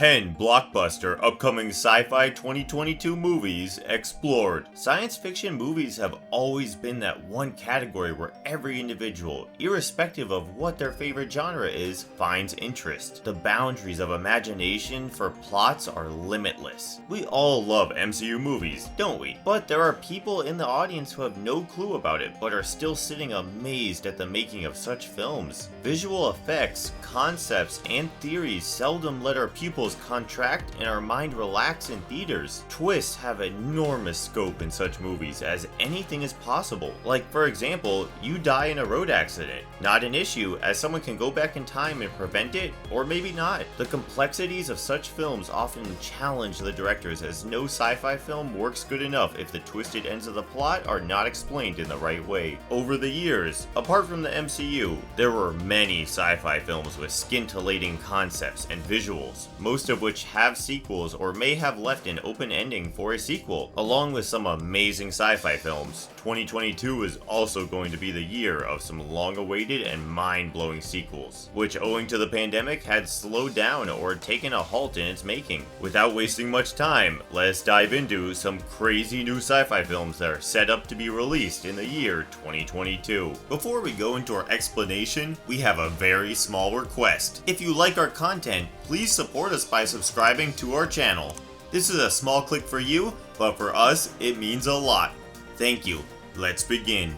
10 blockbuster upcoming sci-fi 2022 movies explored. Science fiction movies have always been that one category where every individual, irrespective of what their favorite genre is, finds interest. The boundaries of imagination for plots are limitless. We all love MCU movies, don't we? But there are people in the audience who have no clue about it but are still sitting amazed at the making of such films. Visual effects, concepts, and theories seldom let our pupils contract and our mind relax in theaters. Twists have enormous scope in such movies, as anything is possible. Like, for example, you die in a road accident. Not an issue, as someone can go back in time and prevent it, or maybe not. The complexities of such films often challenge the directors, as no sci-fi film works good enough if the twisted ends of the plot are not explained in the right way. Over the years, apart from the MCU, there were many sci-fi films with scintillating concepts and visuals, most of which have sequels or may have left an open ending for a sequel, along with some amazing sci-fi films. 2022 is also going to be the year of some long-awaited and mind-blowing sequels, which owing to the pandemic had slowed down or taken a halt in its making. Without wasting much time, let's dive into some crazy new sci-fi films that are set up to be released in the year 2022. Before we go into our explanation, we have a very small request. If you like our content, please support us by subscribing to our channel. This is a small click for you, but for us, it means a lot. Thank you. Let's begin.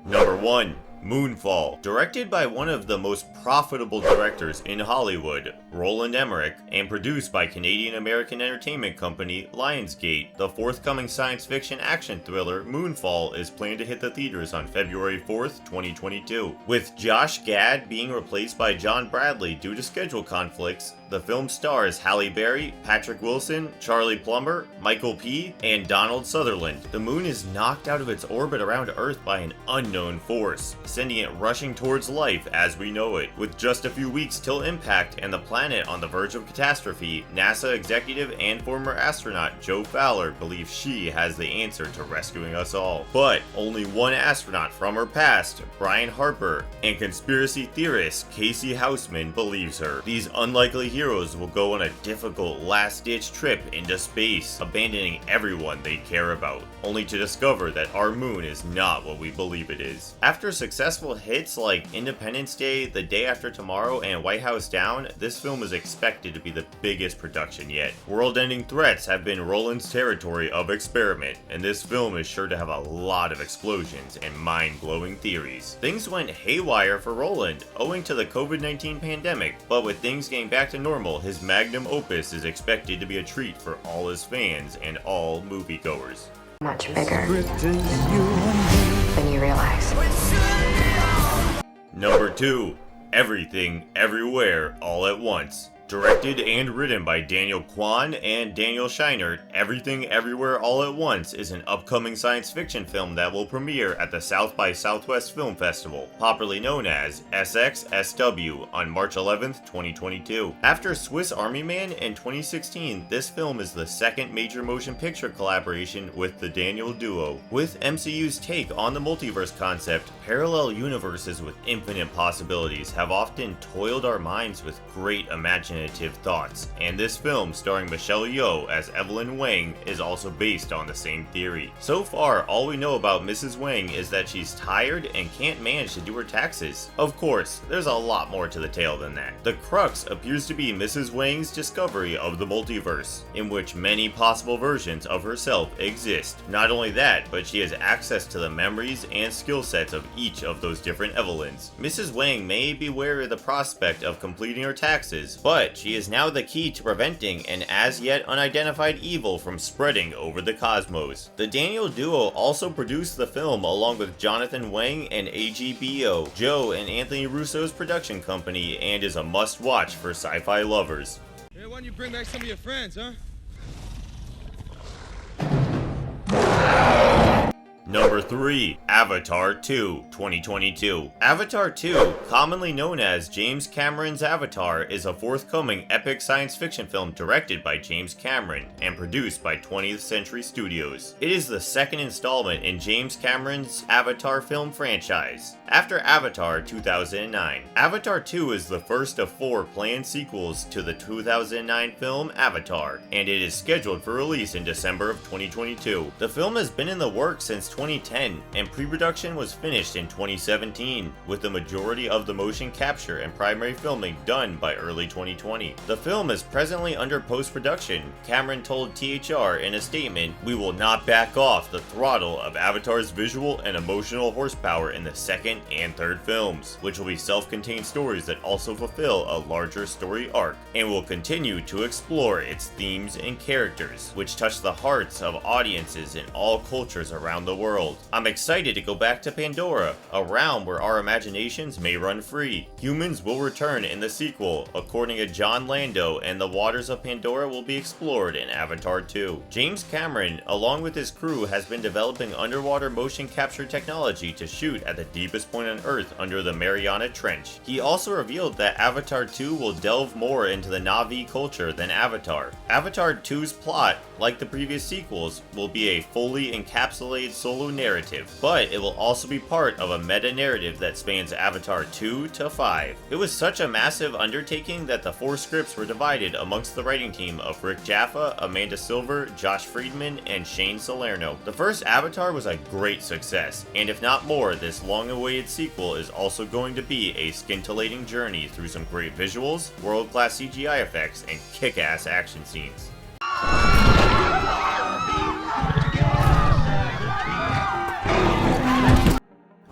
Number 1. Moonfall. Directed by one of the most profitable directors in Hollywood, Roland Emmerich, and produced by Canadian-American entertainment company Lionsgate, the forthcoming science fiction action thriller Moonfall is planned to hit the theaters on February 4th, 2022. With Josh Gad being replaced by John Bradley due to schedule conflicts, the film stars Halle Berry, Patrick Wilson, Charlie Plummer, Michael P., and Donald Sutherland. The moon is knocked out of its orbit around Earth by an unknown force, sending it rushing towards life as we know it. With just a few weeks till impact and the planet on the verge of catastrophe, NASA executive and former astronaut Jo Fowler believes she has the answer to rescuing us all. But only one astronaut from her past, Brian Harper, and conspiracy theorist Casey Houseman believes her. These unlikely heroes will go on a difficult last-ditch trip into space, abandoning everyone they care about, only to discover that our moon is not what we believe it is. After successful hits like Independence Day, The Day After Tomorrow, and White House Down, this film is expected to be the biggest production yet. World-ending threats have been Roland's territory of experiment, and this film is sure to have a lot of explosions and mind-blowing theories. Things went haywire for Roland, owing to the COVID-19 pandemic, but with things getting back to normal, his magnum opus is expected to be a treat for all his fans and all moviegoers. Much bigger than you realize. Number 2. Everything, Everywhere, All at Once. Directed and written by Daniel Kwan and Daniel Scheinert, Everything Everywhere All at Once is an upcoming science fiction film that will premiere at the South by Southwest Film Festival, popularly known as SXSW, on March 11th, 2022. After Swiss Army Man in 2016, this film is the second major motion picture collaboration with the Daniel duo. With MCU's take on the multiverse concept, parallel universes with infinite possibilities have often toiled our minds with great imagination thoughts, and this film starring Michelle Yeoh as Evelyn Wang is also based on the same theory. So far, all we know about Mrs. Wang is that she's tired and can't manage to do her taxes. Of course, there's a lot more to the tale than that. The crux appears to be Mrs. Wang's discovery of the multiverse, in which many possible versions of herself exist. Not only that, but she has access to the memories and skill sets of each of those different Evelyns. Mrs. Wang may be wary of the prospect of completing her taxes, but she is now the key to preventing an as yet unidentified evil from spreading over the cosmos. The Daniel duo also produced the film along with Jonathan Wang and AGBO, Joe and Anthony Russo's production company, and is a must-watch for sci-fi lovers. Hey, why don't you bring back some of your friends, huh? Number 3. Avatar 2, 2022. Avatar 2, commonly known as James Cameron's Avatar, is a forthcoming epic science fiction film directed by James Cameron and produced by 20th Century Studios. It is the second installment in James Cameron's Avatar film franchise, after Avatar 2009. Avatar 2 is the first of 4 planned sequels to the 2009 film Avatar, and it is scheduled for release in December of 2022. The film has been in the works since 2010, and pre-production was finished in 2017, with the majority of the motion capture and primary filming done by early 2020. The film is presently under post-production. Cameron told THR in a statement, "We will not back off the throttle of Avatar's visual and emotional horsepower in the second and third films, which will be self-contained stories that also fulfill a larger story arc, and will continue to explore its themes and characters, which touch the hearts of audiences in all cultures around the world. I'm excited to go back to Pandora, a realm where our imaginations may run free. Humans will return in the sequel, according to John Lando, and the waters of Pandora will be explored in Avatar 2. James Cameron, along with his crew, has been developing underwater motion capture technology to shoot at the deepest point on Earth under the Mariana Trench. He also revealed that Avatar 2 will delve more into the Na'vi culture than Avatar. Avatar 2's plot, like the previous sequels, will be a fully encapsulated solo narrative, but it will also be part of a meta-narrative that spans Avatar 2 to 5. It was such a massive undertaking that the 4 scripts were divided amongst the writing team of Rick Jaffa, Amanda Silver, Josh Friedman, and Shane Salerno. The first Avatar was a great success, and if not more, this long-awaited sequel is also going to be a scintillating journey through some great visuals, world-class CGI effects, and kick-ass action scenes.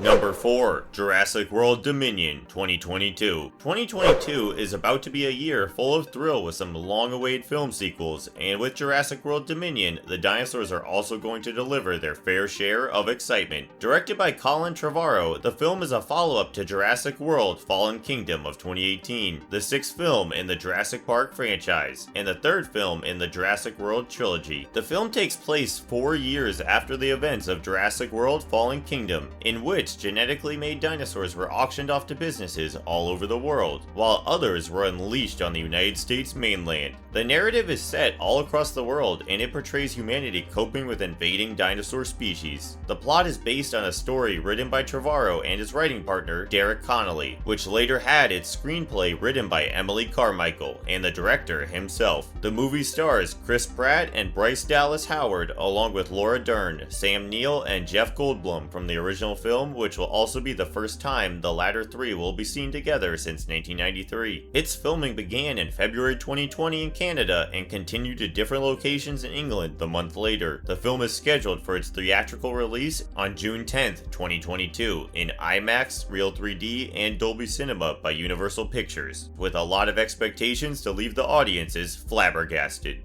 Number 4. Jurassic World Dominion 2022. 2022 is about to be a year full of thrill with some long-awaited film sequels, and with Jurassic World Dominion, the dinosaurs are also going to deliver their fair share of excitement. Directed by Colin Trevorrow, the film is a follow-up to Jurassic World Fallen Kingdom of 2018, the 6th film in the Jurassic Park franchise, and the 3rd film in the Jurassic World trilogy. The film takes place 4 years after the events of Jurassic World Fallen Kingdom, in which genetically made dinosaurs were auctioned off to businesses all over the world, while others were unleashed on the United States mainland. The narrative is set all across the world, and it portrays humanity coping with invading dinosaur species. The plot is based on a story written by Trevorrow and his writing partner, Derek Connolly, which later had its screenplay written by Emily Carmichael and the director himself. The movie stars Chris Pratt and Bryce Dallas Howard, along with Laura Dern, Sam Neill, and Jeff Goldblum from the original film, which will also be the first time the latter 3 will be seen together since 1993. Its filming began in February 2020 in Canada and continued to different locations in England the month later. The film is scheduled for its theatrical release on June 10th, 2022 in IMAX, Real 3D, and Dolby Cinema by Universal Pictures, with a lot of expectations to leave the audiences flabbergasted.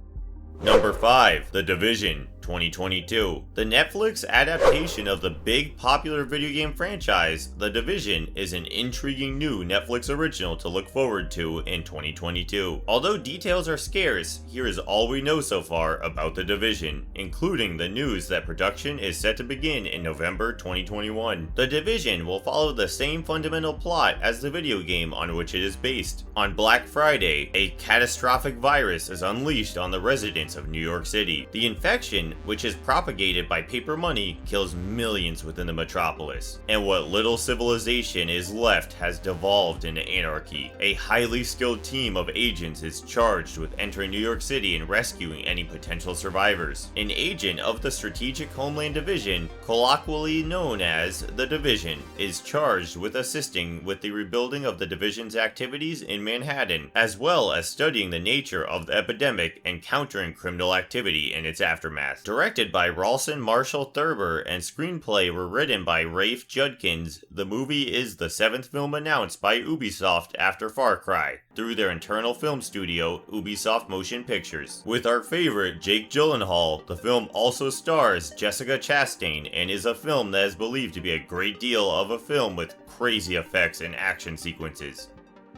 Number 5. The Division 2022. The Netflix adaptation of the big popular video game franchise, The Division, is an intriguing new Netflix original to look forward to in 2022. Although details are scarce, here is all we know so far about The Division, including the news that production is set to begin in November 2021. The Division will follow the same fundamental plot as the video game on which it is based. On Black Friday, a catastrophic virus is unleashed on the residents of New York City. The infection, which is propagated by paper money, kills millions within the metropolis, and what little civilization is left has devolved into anarchy. A highly skilled team of agents is charged with entering New York City and rescuing any potential survivors. An agent of the Strategic Homeland Division, colloquially known as the Division, is charged with assisting with the rebuilding of the Division's activities in Manhattan, as well as studying the nature of the epidemic and countering criminal activity in its aftermath. Directed by Ralston Marshall Thurber and screenplay were written by Rafe Judkins, the movie is the 7th film announced by Ubisoft after Far Cry, through their internal film studio, Ubisoft Motion Pictures. With our favorite Jake Gyllenhaal, the film also stars Jessica Chastain and is a film that is believed to be a great deal of a film with crazy effects and action sequences.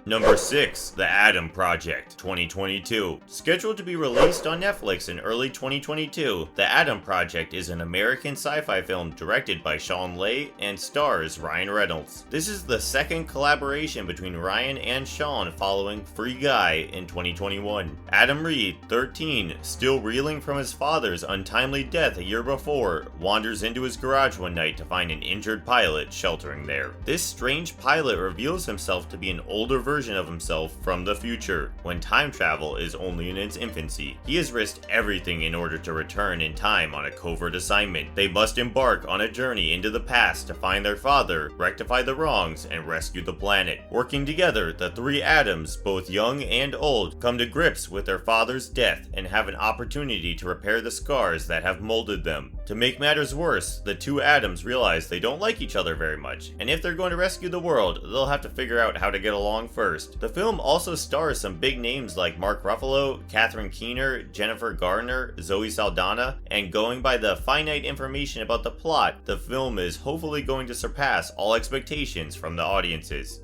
Number 6, The Adam Project, 2022. Scheduled to be released on Netflix in early 2022, The Adam Project is an American sci-fi film directed by Shawn Ley and stars Ryan Reynolds. This is the second collaboration between Ryan and Shawn following Free Guy in 2021. Adam Reed, 13, still reeling from his father's untimely death a year before, wanders into his garage one night to find an injured pilot sheltering there. This strange pilot reveals himself to be an older version of himself from the future, when time travel is only in its infancy. He has risked everything in order to return in time on a covert assignment. They must embark on a journey into the past to find their father, rectify the wrongs, and rescue the planet. Working together, the three Adams, both young and old, come to grips with their father's death and have an opportunity to repair the scars that have molded them. To make matters worse, the two Adams realize they don't like each other very much, and if they're going to rescue the world, they'll have to figure out how to get along first. The film also stars some big names like Mark Ruffalo, Catherine Keener, Jennifer Garner, Zoe Saldana, and going by the finite information about the plot, the film is hopefully going to surpass all expectations from the audiences.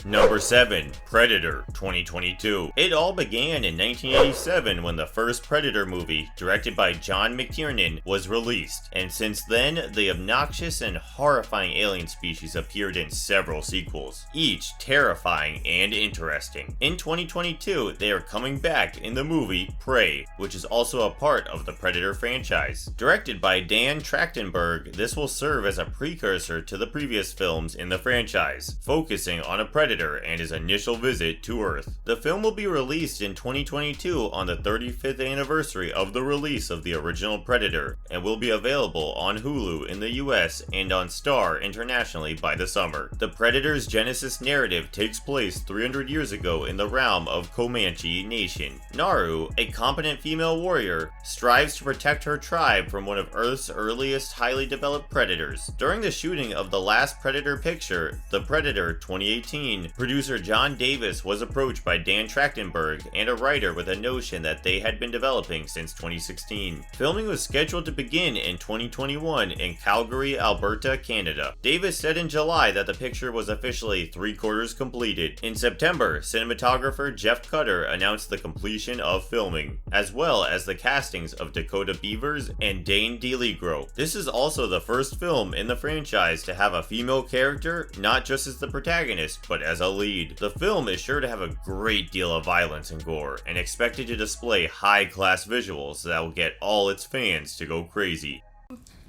Number 7, Predator, 2022. It all began in 1987 when the first Predator movie, directed by John McTiernan, was released, and since then, the obnoxious and horrifying alien species appeared in several sequels, each terrifying and interesting. In 2022, they are coming back in the movie Prey, which is also a part of the Predator franchise. Directed by Dan Trachtenberg, this will serve as a precursor to the previous films in the franchise, focusing on a predator and his initial visit to Earth. The film will be released in 2022 on the 35th anniversary of the release of the original Predator, and will be available on Hulu in the US and on Star internationally by the summer. The Predator's Genesis narrative takes place 300 years ago in the realm of Comanche Nation. Naru, a competent female warrior, strives to protect her tribe from one of Earth's earliest highly developed predators. During the shooting of the last Predator picture, The Predator 2018, producer John Davis was approached by Dan Trachtenberg and a writer with a notion that they had been developing since 2016. Filming was scheduled to begin in 2021 in Calgary, Alberta, Canada. Davis said in July that the picture was officially 3/4 completed. In September, cinematographer Jeff Cutter announced the completion of filming, as well as the castings of Dakota Beavers and Dane DeLigro. This is also the first film in the franchise to have a female character, not just as the protagonist, but as a lead. The film is sure to have a great deal of violence and gore, and expected to display high-class visuals that will get all its fans to go crazy.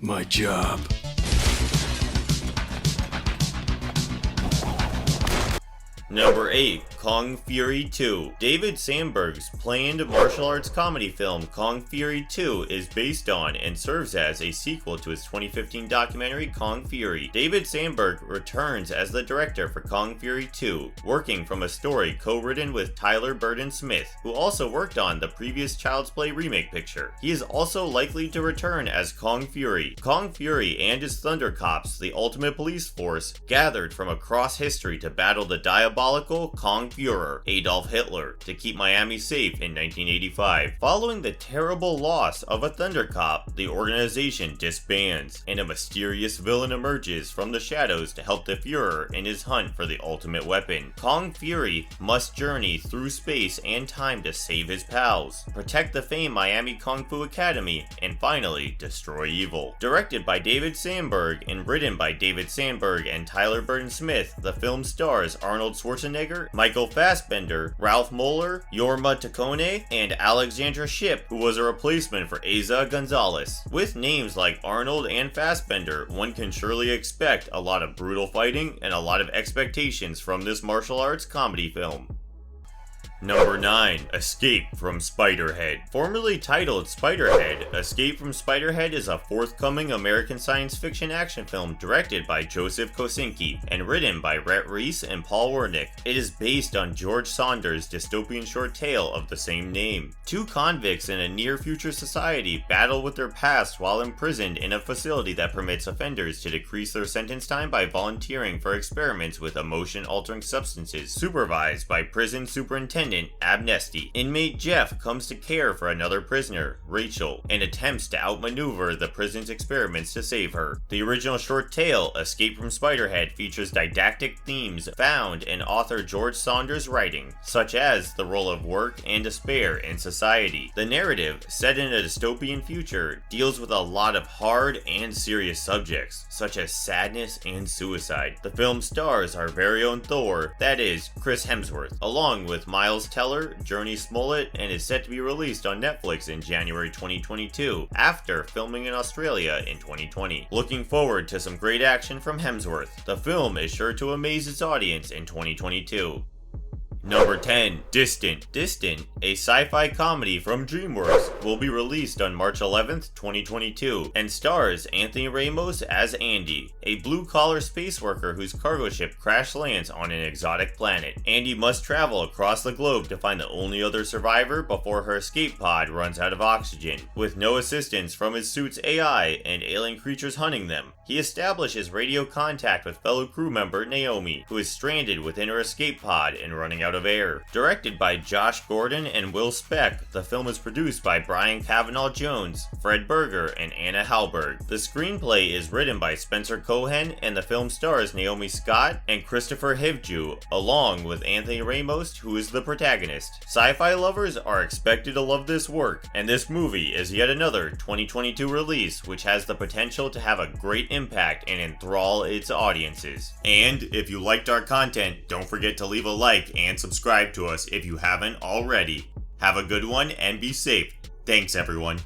My job. Number 8, Kung Fury 2. David Sandberg's planned martial arts comedy film Kung Fury 2 is based on and serves as a sequel to his 2015 documentary Kung Fury. David Sandberg returns as the director for Kung Fury 2, working from a story co-written with Tyler Burton Smith, who also worked on the previous Child's Play remake picture. He is also likely to return as Kung Fury. Kung Fury and his Thundercops, the ultimate police force, gathered from across history to battle the diabolical Kong Führer, Adolf Hitler, to keep Miami safe in 1985. Following the terrible loss of a Thundercop, the organization disbands, and a mysterious villain emerges from the shadows to help the Führer in his hunt for the ultimate weapon. Kung Fury must journey through space and time to save his pals, protect the famed Miami Kung Fu Academy, and finally destroy evil. Directed by David Sandberg and written by David Sandberg and Tyler Burton Smith, the film stars Arnold Schwarzenegger, Michael Fassbender, Ralph Moeller, Yorma Tacone, and Alexandra Shipp, who was a replacement for Eiza Gonzalez. With names like Arnold and Fassbender, one can surely expect a lot of brutal fighting and a lot of expectations from this martial arts comedy film. Number 9, Escape from Spiderhead. Formerly titled Spiderhead, Escape from Spiderhead is a forthcoming American science fiction action film directed by Joseph Kosinski and written by Rhett Reese and Paul Wernick. It is based on George Saunders' dystopian short tale of the same name. Two convicts in a near-future society battle with their past while imprisoned in a facility that permits offenders to decrease their sentence time by volunteering for experiments with emotion-altering substances, supervised by prison superintendent defendant, Amnesty. Inmate Jeff comes to care for another prisoner, Rachel, and attempts to outmaneuver the prison's experiments to save her. The original short tale, Escape from Spiderhead, features didactic themes found in author George Saunders' writing, such as the role of work and despair in society. The narrative, set in a dystopian future, deals with a lot of hard and serious subjects, such as sadness and suicide. The film stars our very own Thor, that is, Chris Hemsworth, along with Miles Teller, Journey Smollett, and is set to be released on Netflix in January 2022, after filming in Australia in 2020. Looking forward to some great action from Hemsworth. The film is sure to amaze its audience in 2022. Number 10. Distant. Distant, a sci-fi comedy from DreamWorks, will be released on March 11th, 2022, and stars Anthony Ramos as Andy, a blue-collar space worker whose cargo ship crash lands on an exotic planet. Andy must travel across the globe to find the only other survivor before her escape pod runs out of oxygen. With no assistance from his suit's AI and alien creatures hunting them, he establishes radio contact with fellow crew member Naomi, who is stranded within her escape pod and running out of air. Directed by Josh Gordon and Will Speck, the film is produced by Brian Cavanaugh Jones, Fred Berger, and Anna Hallberg. The screenplay is written by Spencer Cohen, and the film stars Naomi Scott and Christopher Hivju, along with Anthony Ramos, who is the protagonist. Sci-fi lovers are expected to love this work, and this movie is yet another 2022 release which has the potential to have a great impact and enthrall its audiences. And if you liked our content, don't forget to leave a like and subscribe to us if you haven't already. Have a good one and be safe. Thanks everyone.